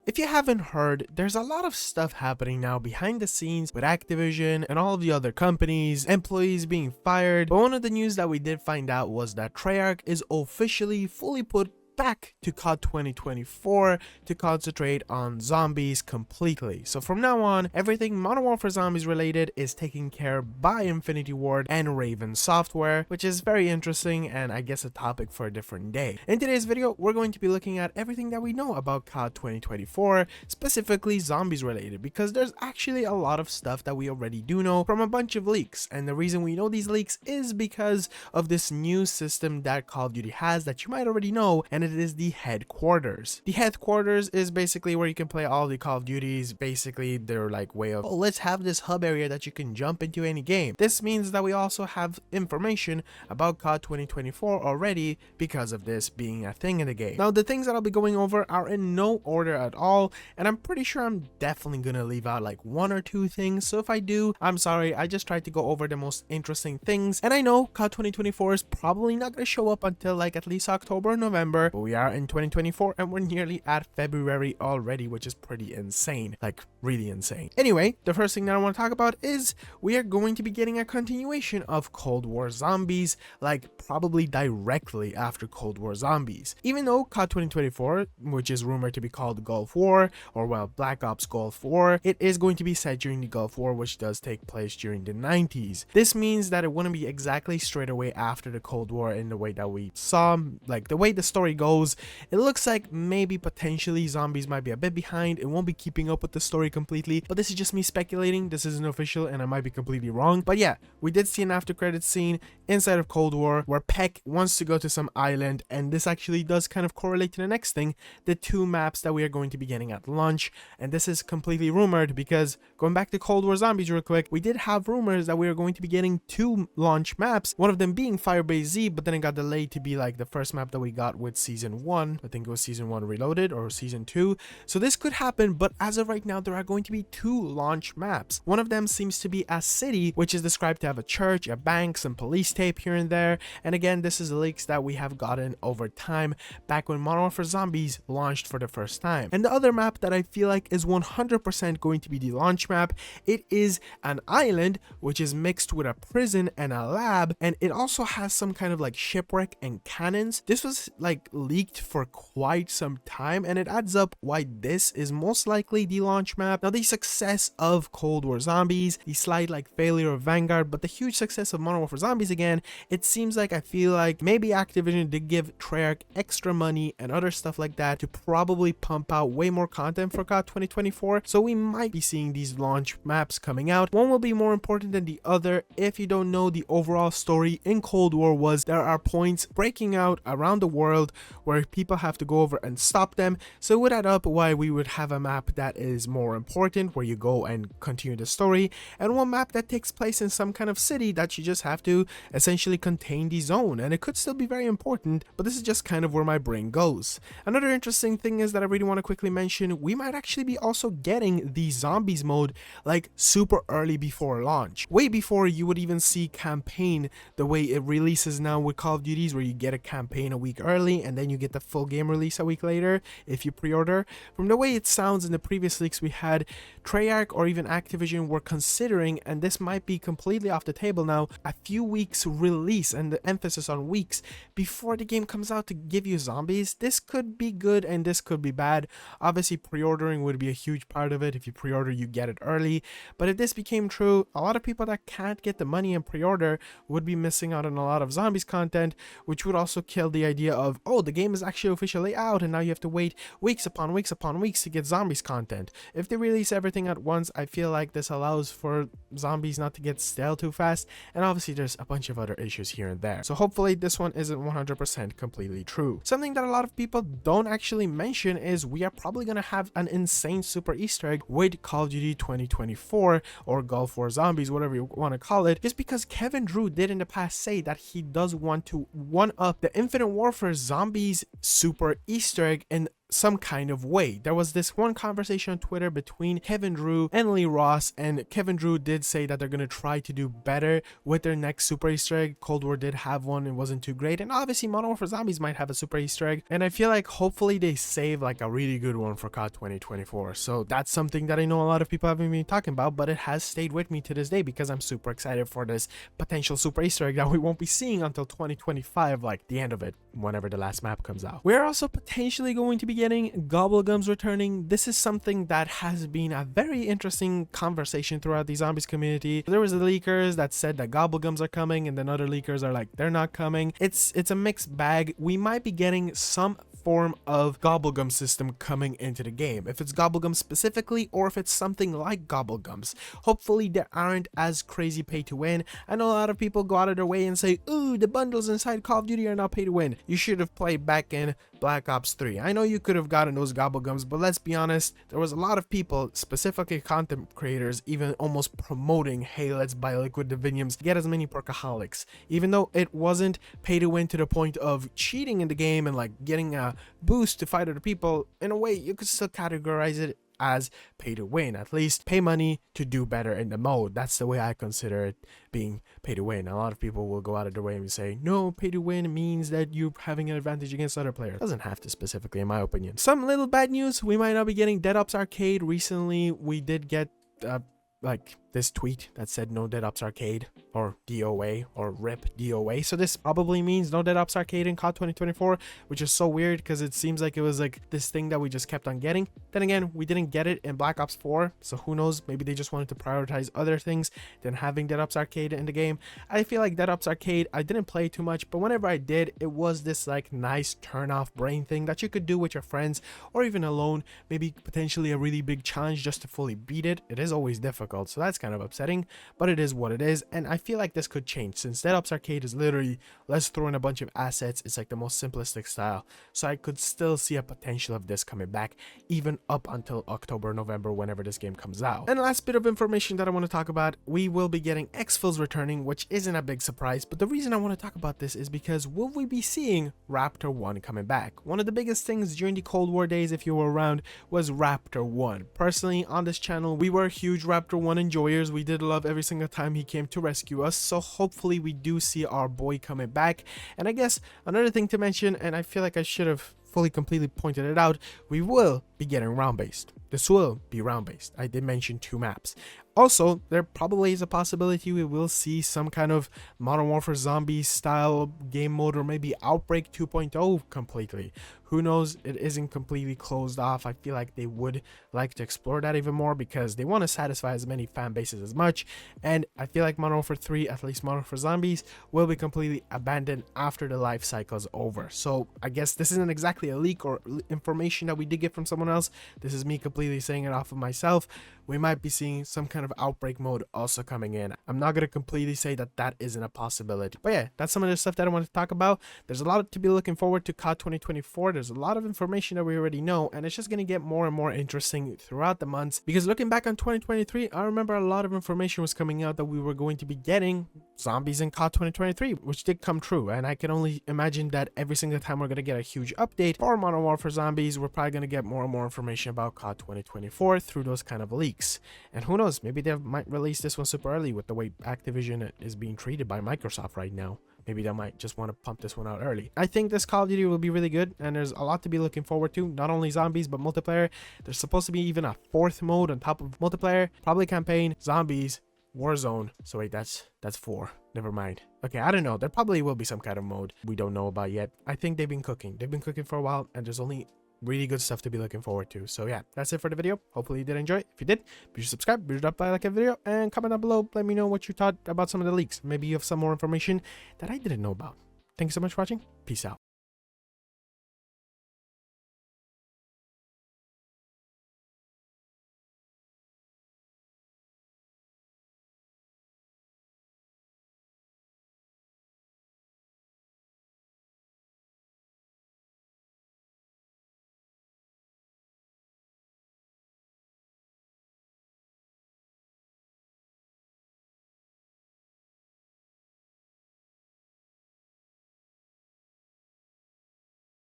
If you haven't heard, there's a lot of stuff happening now behind the scenes with Activision and all of the other companies, employees being fired. But one of the news that we did find out was that Treyarch is officially fully put back to COD 2024 to concentrate on zombies completely. So from now on, everything Modern Warfare Zombies related is taken care by Infinity Ward and Raven Software, which is very interesting and I guess a topic for a different day. In today's video, we're going to be looking at everything that we know about COD 2024, specifically zombies related, because there's actually a lot of stuff that we already do know from a bunch of leaks. And the reason we know these leaks is because of this new system that Call of Duty has that you might already know, and it is the headquarters. The headquarters is basically where you can play all the Call of Duties. Basically, they're like way of, oh, let's have this hub area that you can jump into any game. This means that we also have information about COD 2024 already because of this being a thing in the game. Now, the things that I'll be going over are in no order at all, and I'm pretty sure I'm definitely gonna leave out like one or two things. So if I do, I'm sorry. I just tried to go over the most interesting things, and I know COD 2024 is probably not gonna show up until like at least October or November. We are in 2024 and we're nearly at February already, which is pretty insane, like really insane. Anyway, the first thing that I want to talk about is we are going to be getting a continuation of Cold War Zombies, like probably directly after Cold War Zombies. Even though COD 2024, which is rumored to be called Gulf War, or well, Black Ops Gulf War, it is going to be set during the Gulf War, which does take place during the 90s. This means that it wouldn't be exactly straight away after the Cold War in the way that we saw, like the way the story goes. It looks like maybe potentially zombies might be a bit behind. It won't be keeping up with the story completely, but this is just me speculating. This isn't official and I might be completely wrong. But yeah, we did see an after credits scene inside of Cold War where Peck wants to go to some island, and this actually does kind of correlate to the next thing, the two maps that we are going to be getting at launch. And this is completely rumored because going back to Cold War Zombies real quick, we did have rumors that we are going to be getting two launch maps, one of them being Firebase Z, but then it got delayed to be like the first map that we got with Season 1. I think it was Season 1 Reloaded or Season 2. So this could happen, but as of right now, there are going to be two launch maps. One of them seems to be a city, which is described to have a church, a bank, some police tape here and there. And again, this is leaks that we have gotten over time back when Modern Warfare Zombies launched for the first time. And the other map that I feel like is 100% going to be the launch map, it is an island which is mixed with a prison and a lab, and it also has some kind of like shipwreck and cannons. This was like leaked for quite some time, and it adds up why this is most likely the launch map. Now, the success of Cold War Zombies, the slight like failure of Vanguard, but the huge success of Modern Warfare Zombies again, it seems like I feel like maybe Activision did give Treyarch extra money and other stuff like that to probably pump out way more content for COD 2024. So we might be seeing these launch maps coming out. One will be more important than the other. If you don't know, the overall story in Cold War was there are points breaking out around the world where people have to go over and stop them. So it would add up why we would have a map that is more important where you go and continue the story, and one map that takes place in some kind of city that you just have to essentially contain the zone, and it could still be very important, but this is just kind of where my brain goes. Another interesting thing is that I really want to quickly mention, we might actually be also getting the zombies mode like super early before launch, way before you would even see campaign the way it releases now with Call of Duties, where you get a campaign a week early and then you get the full game release a week later if you pre-order. From the way it sounds in the previous leaks we had, Treyarch or even Activision were considering, and this might be completely off the table now, a few weeks release, and the emphasis on weeks before the game comes out to give you zombies. This could be good and this could be bad. Obviously, pre-ordering would be a huge part of it. If you pre-order, you get it early. But if this became true, a lot of people that can't get the money and pre-order would be missing out on a lot of zombies content, which would also kill the idea of, oh, the game is actually officially out and now you have to wait weeks upon weeks upon weeks to get zombies content. If they release everything at once, I feel like this allows for zombies not to get stale too fast, and obviously there's a bunch of other issues here and there. So hopefully this one isn't 100% completely true. Something that a lot of people don't actually mention is we are probably going to have an insane super Easter egg with Call of Duty 2024 or Gulf War Zombies, whatever you want to call it, just because Kevin Drew did in the past say that he does want to one-up the Infinite Warfare Zombies super Easter egg in some kind of way. There was this one conversation on Twitter between Kevin Drew and Lee Ross, and Kevin Drew did say that they're going to try to do better with their next super Easter egg. Cold War did have one, it wasn't too great, and obviously Modern Warfare Zombies might have a super Easter egg, and I feel like hopefully they save like a really good one for COD 2024. So that's something that I know a lot of people haven't been talking about, but it has stayed with me to this day because I'm super excited for this potential super Easter egg that we won't be seeing until 2025, like the end of it, whenever the last map comes out. We're also potentially going to be getting Gobblegums returning. This is something that has been a very interesting conversation throughout the Zombies community. There was the leakers that said that Gobblegums are coming, and then other leakers are like they're not coming. It's a mixed bag. We might be getting some form of Gobblegum system coming into the game, if it's Gobblegum specifically or if it's something like Gobblegums. Hopefully they aren't as crazy pay to win. I know a lot of people go out of their way and say, ooh, the bundles inside Call of Duty are not pay to win. You should have played back in Black Ops 3. I know you could have gotten those Gobblegums, but let's be honest, there was a lot of people, specifically content creators, even almost promoting, hey, let's buy Liquid Diviniums to get as many perkaholics, even though it wasn't pay to win to the point of cheating in the game and like getting a boost to fight other people. In a way, you could still categorize it as pay to win, at least pay money to do better in the mode. That's the way I consider it, being pay to win. A lot of people will go out of their way and say, no, pay to win means that you're having an advantage against other players. Doesn't have to specifically, in my opinion. Some little bad news, we might not be getting Dead Ops Arcade. Recently we did get like this tweet that said no Dead Ops Arcade or DOA or RIP DOA. So this probably means no Dead Ops Arcade in COD 2024, which is so weird because it seems like it was like this thing that we just kept on getting. Then again, we didn't get it in Black Ops 4, so who knows, maybe they just wanted to prioritize other things than having Dead Ops Arcade in the game. I feel like Dead Ops Arcade, I didn't play too much, but whenever I did, it was this like nice turn off brain thing that you could do with your friends or even alone, maybe potentially a really big challenge just to fully beat it. It is always difficult, so that's kind of upsetting, but it is what it is, and I feel like this could change since Dead Ops Arcade is literally let's throw in a bunch of assets. It's like the most simplistic style, so I could still see a potential of this coming back even up until October, November, whenever this game comes out. And last bit of information that I want to talk about, we will be getting exfils returning, which isn't a big surprise, but the reason I want to talk about this is because will we be seeing Raptor 1 coming back? One of the biggest things during the Cold War days, if you were around, was Raptor 1. Personally, on this channel, we were huge Raptor 1 enjoyers. We did love every single time he came to rescue us, so hopefully we do see our boy coming back. And I guess another thing to mention, and I feel like I should have fully completely pointed it out, we will be getting round based. This will be round based. I did mention 2 maps. Also, there probably is a possibility we will see some kind of Modern Warfare Zombies style game mode, or maybe Outbreak 2.0 completely. Who knows? It isn't completely closed off. I feel like they would like to explore that even more because they want to satisfy as many fan bases as much. And I feel like Modern Warfare 3, at least Modern Warfare Zombies, will be completely abandoned after the life cycle is over. So I guess this isn't exactly a leak or information that we did get from someone else. This is me completely saying it off of myself. We might be seeing some kind of Outbreak mode also coming in. I'm not going to completely say that that isn't a possibility. But yeah, that's some of the stuff that I want to talk about. There's a lot to be looking forward to COD 2024. There's a lot of information that we already know, and it's just going to get more and more interesting throughout the months. Because looking back on 2023, I remember a lot of information was coming out that we were going to be getting zombies in COD 2023, which did come true. And I can only imagine that every single time we're going to get a huge update for Modern Warfare Zombies, we're probably going to get more and more information about COD 2024 through those kind of leaks. And who knows, maybe they might release this one super early with the way Activision is being treated by Microsoft right now. Maybe they might just want to pump this one out early. I think this Call of Duty will be really good, and there's a lot to be looking forward to. Not only zombies, but multiplayer. There's supposed to be even a 4th mode on top of multiplayer. Probably campaign, zombies, Warzone. So wait, that's 4. Never mind. Okay, I don't know. There probably will be some kind of mode we don't know about yet. I think they've been cooking. They've been cooking for a while, and there's only really good stuff to be looking forward to. So yeah, that's it for the video. Hopefully you did enjoy it. If you did, be sure to subscribe, be sure to drop by like a video, and comment down below. Let me know what you thought about some of the leaks. Maybe you have some more information that I didn't know about. Thank you so much for watching. Peace out.